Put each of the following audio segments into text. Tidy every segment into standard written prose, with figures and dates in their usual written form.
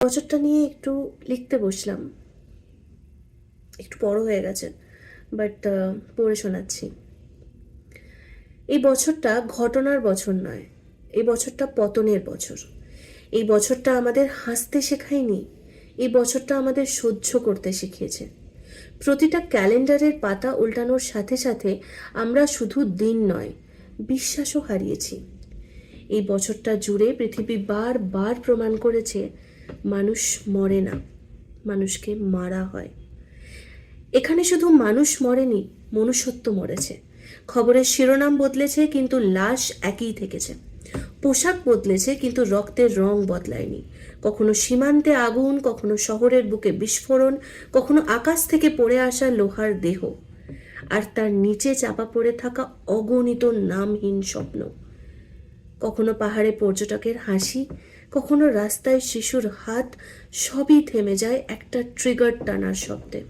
বছরটা নিয়ে একটু লিখতে বসলাম। একটু বড় হয়ে গেছে, বাট পড়ে শোনাচ্ছি। এই বছরটা ঘটনার বছর নয়, এই বছরটা পতনের বছর। এই বছরটা আমাদের হাসতে শেখায়নি, এই বছরটা আমাদের সহ্য করতে শিখিয়েছে। প্রতিটা ক্যালেন্ডারের পাতা উল্টানোর সাথে সাথে আমরা শুধু দিন নয়, বিশ্বাসও হারিয়েছি। এই বছরটা জুড়ে পৃথিবী বারবার প্রমাণ করেছে মানুষ মরে না, মানুষকে মারা হয়। এখানে শুধু মানুষ মরেনি, মনুষ্যত্ব মরেছে। খবরের শিরোনাম বদলেছে কিন্তু লাশ একই থেকেছে। পোশাক বদলেছে কিন্তু রক্তের রং বদলায়নি। কখনো সীমান্তে আগুন, কখনো শহরের বুকে বিস্ফোরণ, কখনো আকাশ থেকে পড়ে আসা লোহার দেহ, আর তার নিচে চাপা পড়ে থাকা অগণিত নামহীন স্বপ্ন। কখনো পাহাড়ে পর্যটকের হাসি, কখনো রাস্তায় শিশুর হাত, সবই থেমে যায় একটা ট্রিগার টানার শব্দে।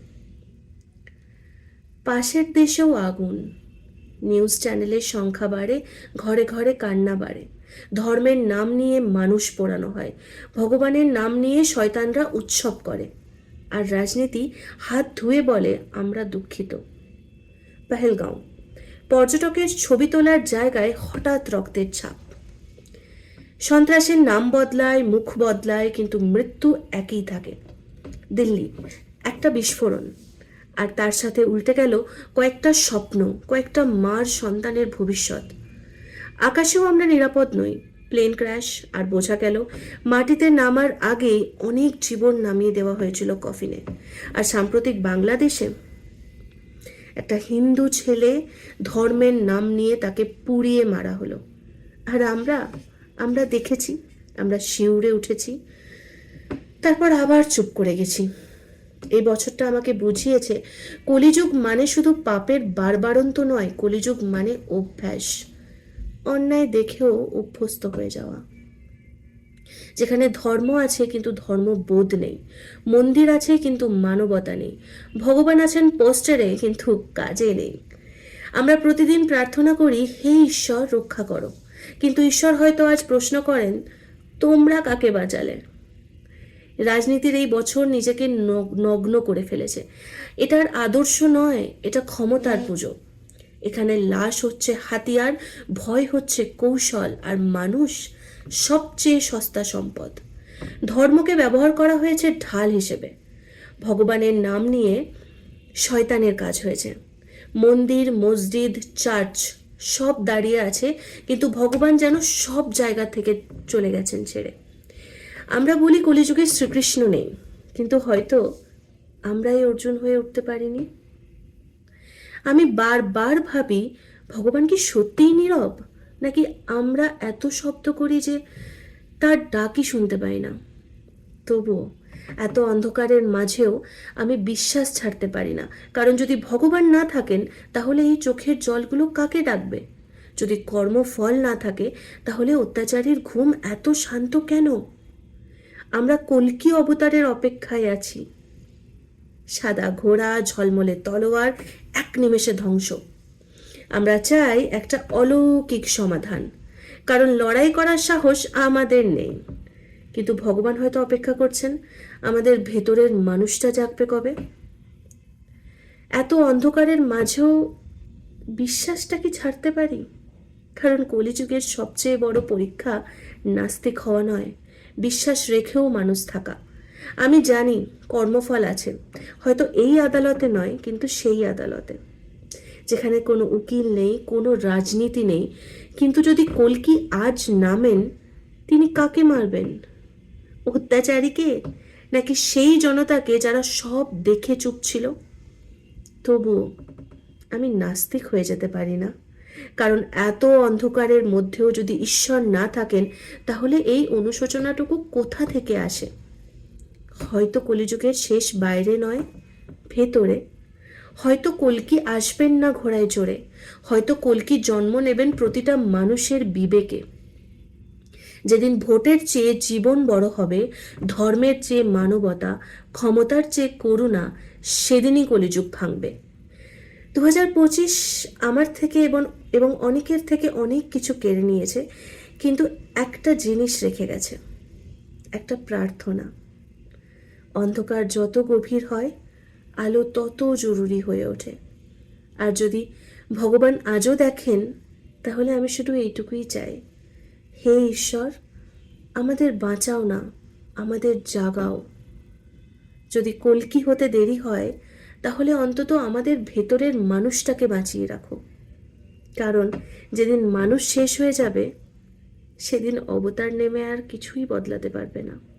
পাশের দেশেও আগুন। নিউজ চ্যানেলের সংখ্যা বাড়ে, ঘরে ঘরে কান্না বাড়ে। ধর্মের নাম নিয়ে মানুষ পোড়ানো হয়, ভগবানের নাম নিয়ে শয়তানরা উৎসব করে, আর রাজনীতি হাত ধুয়ে বলে আমরা দুঃখিত। পেহেলগাঁও, পর্যটকের ছবি তোলার জায়গায় হঠাৎ রক্তের ছাপ। সন্ত্রাসের নাম বদলায়, মুখ বদলায়, কিন্তু মৃত্যু একই থাকে। দিল্লি, একটা বিস্ফোরণ, আর তার সাথে উল্টে গেল কয়েকটা স্বপ্ন, কয়েকটা মার সন্তানের ভবিষ্যৎ। আকাশেও আমরা নিরাপদ নই। প্লেন ক্র্যাশ, আর বোঝা গেল মাটিতে নামার আগেই অনেক জীবন নামিয়ে দেওয়া হয়েছিল কফিনে। আর সাম্প্রতিক বাংলাদেশে একটা হিন্দু ছেলে ধর্মের নাম নিয়ে তাকে পুড়িয়ে মারা হলো। আর আমরা দেখেছি, আমরা শিউরে উঠেছি, তারপর আবার চুপ করে গেছি। এই বছরটা আমাকে বুঝিয়েছে কলিযুগ মানে শুধু পাপের বারবারন্ত নয়, কলিযুগ মানে অভ্যাস। অন্যায় দেখেও অভ্যস্ত হয়ে যাওয়া। যেখানে ধর্ম আছে কিন্তু ধর্মবোধ নেই, মন্দির আছে কিন্তু মানবতা নেই, ভগবান আছেন পোস্টারে কিন্তু কাজে নেই। আমরা প্রতিদিন প্রার্থনা করি, হে ঈশ্বর রক্ষা করো, কিন্তু ঈশ্বর হয়তো আজ প্রশ্ন করেন, তোমরা কাকে বাঁচালে? রাজনীতির এই বছর নিজেকে নগ্ন করে ফেলেছে। এটার আদর্শ নয়, এটা ক্ষমতার পুজো। এখানে লাশ হচ্ছে হাতিয়ার, ভয় হচ্ছে কৌশল, আর মানুষ সবচেয়ে সস্তা সম্পদ। ধর্মকে ব্যবহার করা হয়েছে ঢাল হিসেবে। ভগবানের নাম নিয়ে শয়তানের কাজ হয়েছে। মন্দির, মসজিদ, চার্চ সব দাঁড়িয়ে আছে, কিন্তু ভগবান যেন সব জায়গা থেকে চলে গেছেন ছেড়ে। আমরা বলি কলিযুগে শ্রীকৃষ্ণ নেই, কিন্তু হয়তো আমরাই অর্জুন হয়ে উঠতে পারিনি। আমি বারবার ভাবি, ভগবান কি সত্যিই নীরব, নাকি আমরা এত শব্দ করি যে তার ডাকই শুনতে পাই না? তবুও এত অন্ধকারের মাঝেও আমি বিশ্বাস ছাড়তে পারি না, কারণ যদি ভগবান না থাকেন তাহলে এই চোখের জলগুলো কাকে ডাকবে? যদি কর্মফল না থাকে তাহলে অত্যাচারীর ঘুম এত শান্ত কেন? আমরা কল্কি অবতারের অপেক্ষায় আছি। সাদা ঘোড়া, ঝলমলে তলোয়ার, এক নিমেষে ধ্বংস। আমরা চাই একটা অলৌকিক সমাধান, কারণ লড়াই করার সাহস আমাদের নেই। কিন্তু ভগবান হয়তো অপেক্ষা করছেন আমাদের ভেতরের মানুষটা জাগবে কবে। এত অন্ধকারের মাঝেও বিশ্বাসটা কি ছাড়তে পারি? কারণ কলিযুগের সবচেয়ে বড় পরীক্ষা নাস্তিক হওয়া নয়, বিশ্বাস রেখেও মানুষ থাকা। আমি জানি কর্মফল আছে, হয়তো এই আদালতে নয়, কিন্তু সেই আদালতে, যেখানে কোনো উকিল নেই, কোনো রাজনীতি নেই। কিন্তু যদি কল্কি আজ নামেন, তিনি কাকে মারবেন? অত্যাচারীকে, নাকি সেই জনতাকে যারা সব দেখে চুপ ছিল? তবুও আমি নাস্তিক হয়ে যেতে পারি না, কারণ এত অন্ধকারের মধ্যেও যদি ঈশ্বর না থাকেন তাহলে এই অনুশোচনাটুকু কোথা থেকে আসে? হয়তো কলিযুগের শেষ বাইরে নয়, ভেতরে। হয়তো কল্কি আসবেন না ঘোড়ায় চড়ে, হয়তো কল্কি জন্ম নেবেন প্রতিটা মানুষের বিবেকে। যেদিন ভোটের চেয়ে জীবন বড় হবে, ধর্মের চেয়ে মানবতা, ক্ষমতার চেয়ে করুণা, সেদিনই কলিযুগ ভাঙবে। 2025 আমার থেকে এবং অনেকের থেকে অনেক কিছু কেড়ে নিয়েছে, কিন্তু একটা জিনিস রেখে গেছে, একটা প্রার্থনা। অন্ধকার যত গভীর হয়, আলো তত জরুরি হয়ে ওঠে। আর যদি ভগবান আজও দেখেন, তাহলে আমি শুধু এইটুকুই চাই, হে ঈশ্বর, আমাদের বাঁচাও না, আমাদের জাগাও। যদি কল্কি হতে দেরি হয়, তাহলে অন্তত আমাদের ভেতরের মানুষটাকে বাঁচিয়ে রাখো। কারণ যেদিন মানুষ শেষ হয়ে যাবে, সেদিন অবতার নেমে আর কিছুই বদলাতে পারবে না।